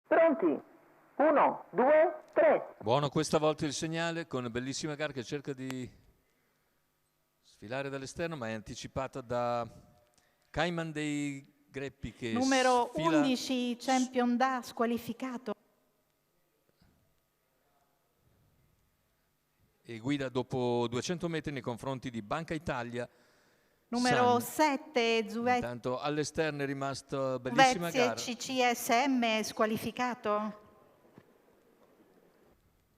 Pronti? 1, 2, 3. Buono questa volta il segnale con Bellissima Gara che cerca di sfilare dall'esterno, ma è anticipata da Cayman dei Greppi che numero sfila 11 Champion Da squalificato. e guida dopo 200 metri nei confronti di Banca Italia. Numero Sun. 7 Zuvezzi Intanto all'esterno è rimasto Bellissima Gara. CCSM squalificato.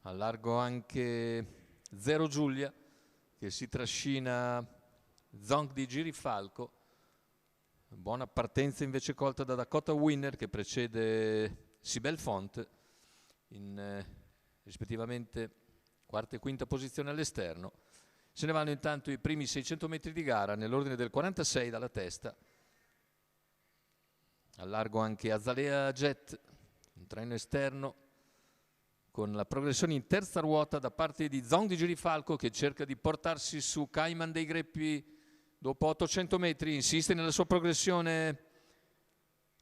A largo anche Zero Giulia che si trascina Zonk di Girifalco. Buona partenza invece colta da Dakota Winner che precede Sibel Font in rispettivamente quarta e quinta posizione all'esterno. Se ne vanno intanto i primi 600 metri di gara nell'ordine del 46 dalla testa. A largo anche Azalea Jet, un treno esterno con la progressione in terza ruota da parte di Zonk di Girifalco che cerca di portarsi su Cayman dei Greppi dopo 800 metri, insiste nella sua progressione.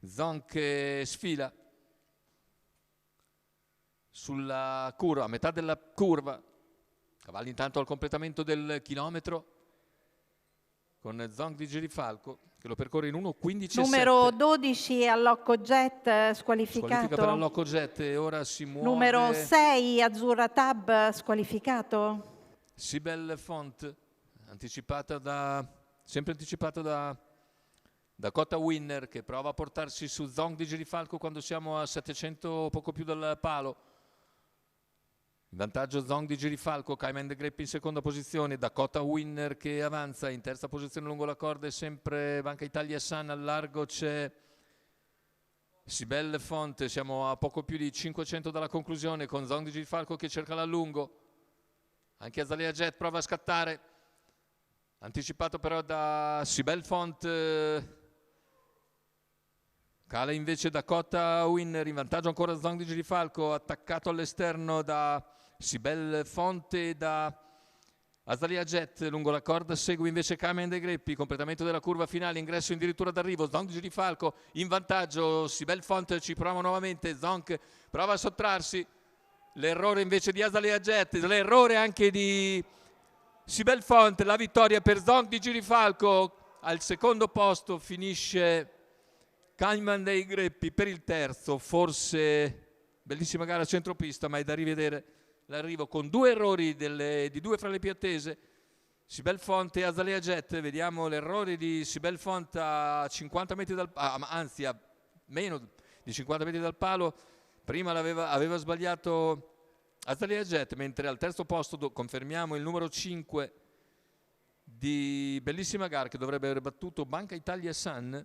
Zonk sfila sulla curva, a metà della curva. Cavalli intanto al completamento del chilometro con Zonk di Girifalco che lo percorre in 1:15,7. Numero 12 Allocco Jet Squalifica squalificato. per Allocco Jet e ora si muove. Numero 6 Azzurra Tab squalificato. Sibel Font, sempre anticipata da Dakota Winner che prova a portarsi su Zonk di Girifalco quando siamo a 700 poco più dal palo. In vantaggio Zonk di Girifalco, Cayman dei Greppi in seconda posizione, Dakota Winner che avanza in terza posizione lungo la corda e sempre Banca Italia Sun. Al largo c'è Sibel Font, siamo a poco più di 500 dalla conclusione con Zonk di Girifalco che cerca l'allungo. Anche Azalea Jet prova a scattare, anticipato però da Sibel Font. Cala invece Dakota Winner, in vantaggio ancora Zonk di Girifalco, attaccato all'esterno da Sibel Fonte e da Azalea Jet. Lungo la corda segue invece Cayman dei Greppi, completamento della curva finale, ingresso addirittura d'arrivo, Zonk di Girifalco in vantaggio, Sibel Fonte ci prova nuovamente, Zonk prova a sottrarsi, l'errore invece di Azalea Jet, l'errore anche di Sibel Fonte, la vittoria per Zonk di Girifalco. Al secondo posto finisce Cayman dei Greppi, per il terzo forse Bellissima Gara centropista, ma è da rivedere l'arrivo con due errori di due fra le più attese, Sibel Font e Azalea Jet. Vediamo l'errore di Sibel Font a 50 metri dal anzi a meno di 50 metri dal palo. Prima aveva sbagliato Azalea Jet, mentre al terzo posto confermiamo il numero 5 di Bellissima Gara che dovrebbe aver battuto Banca Italia Sun,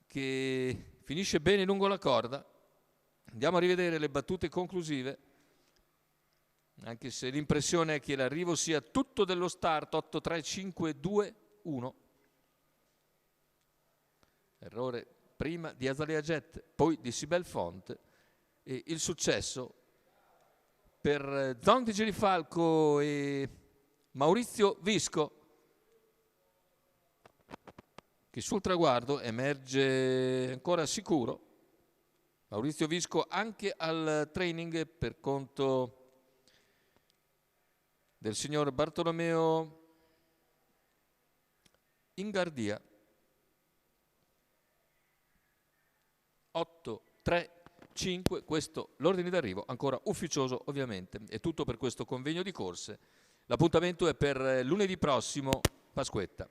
che finisce bene lungo la corda. Andiamo a rivedere le battute conclusive, anche se l'impressione è che l'arrivo sia tutto dello start. 8-3-5-2-1. Errore prima di Azalea Jet, poi di Sibel Font, e il successo per Zonk di Girifalco e Maurizio Visco, che sul traguardo emerge ancora sicuro. Maurizio Visco anche al training per conto del signor Bartolomeo Ingardia. 8-3-5, questo l'ordine d'arrivo, ancora ufficioso ovviamente. È tutto per questo convegno di corse. L'appuntamento è per lunedì prossimo, Pasquetta.